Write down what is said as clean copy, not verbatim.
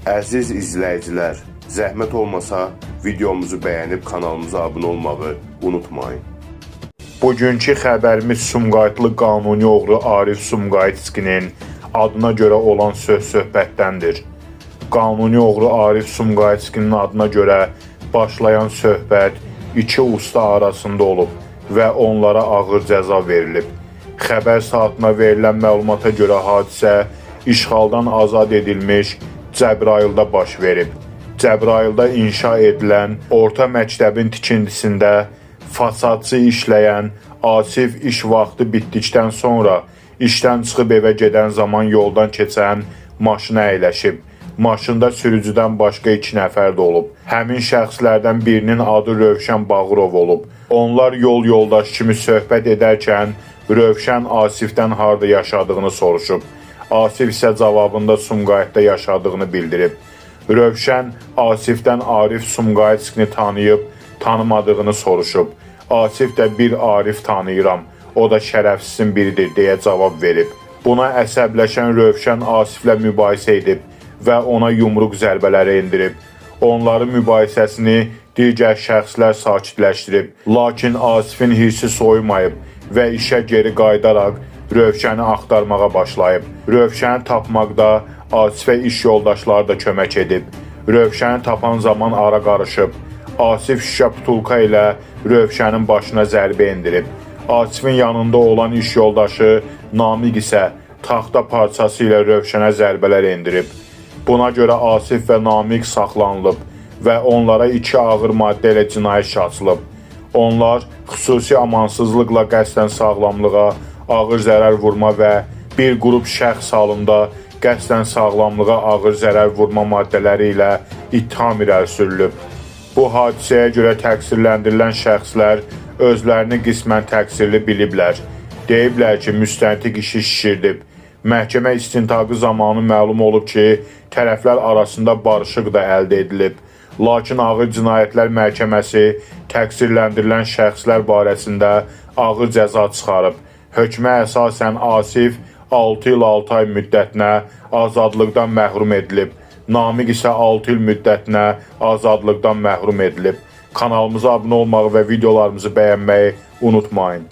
Əziz izləyicilər, zəhmət olmasa videomuzu bəyənib kanalımıza abunə olmağı unutmayın. Bugünkü xəbərimiz Sumqayıtlı qanuni oğru Arif Sumqayıtskinin adına görə olan söhbətdəndir. Qanuni oğru Arif Sumqayıtskinin adına görə başlayan söhbət iki usta arasında olub və onlara ağır cəza verilib. Xəbər saatına verilən məlumata görə hadisə işğaldan azad edilmiş Cəbrayılda baş verib. Cəbrayılda inşa edilən orta məktəbin tikintisində fasadçı işləyən Asif iş vaxtı bitdikdən sonra işdən çıxıb evə gedən zaman yoldan keçən maşına əyləşib. Maşında sürücüdən başqa 2 nəfər də olub. Həmin şəxslərdən birinin adı Rövşən Bağırov olub. Onlar yol yoldaş kimi söhbət edərkən Rövşən Asifdən harda yaşadığını soruşub. Asif isə cavabında Sumqayıtda yaşadığını bildirib. Rövşən Asifdən Arif Sumqayıtskini tanıyıb, tanımadığını soruşub. Asif də bir Arif tanıyıram, o da şərəfsizin biridir deyə cavab verib. Buna əsəbləşən Rövşən Asiflə mübahisə edib və ona yumruq zərbələri endirib. Onların mübahisəsini digər şəxslər sakitləşdirib. Lakin Asifin hirsi soyumayıb və işə geri qayıdaraq Rövşəni axtarmağa başlayıb. Rövşəni tapmaqda Asifə iş yoldaşları da kömək edib. Rövşəni tapan zaman ara qarışıb. Asif şüşə butulka ilə Rövşənin başına zərbə endirib. Asifin yanında olan iş yoldaşı Namiq isə taxta parçası ilə Rövşənə zərbələr endirib. Buna görə Asif və Namiq saxlanılıb və onlara 2 ağır maddə ilə cinayət işi açılıb. Onlar xüsusi amansızlıqla qəsdən sağlamlığa ağır zərər vurma və bir qrup şəxs halında qəsdən sağlamlığa ağır zərər vurma maddələri ilə ittiham irəli sürülüb. Bu hadisəyə görə təqsirləndirilən şəxslər özlərini qismən təqsirli biliblər. Deyiblər ki, müstəntiq işi şişirdib. Məhkəmə istintaqı zamanı məlum olub ki, tərəflər arasında barışıq da əldə edilib. Lakin Ağır Cinayətlər Məhkəməsi təqsirləndirilən şəxslər barəsində ağır cəza çıxarıb. Hökmə əsasən Asif 6 il 6 ay müddətinə azadlıqdan məhrum edilib. Namiq isə 6 il müddətinə azadlıqdan məhrum edilib. Kanalımıza abunə olmağı və videolarımızı bəyənməyi unutmayın.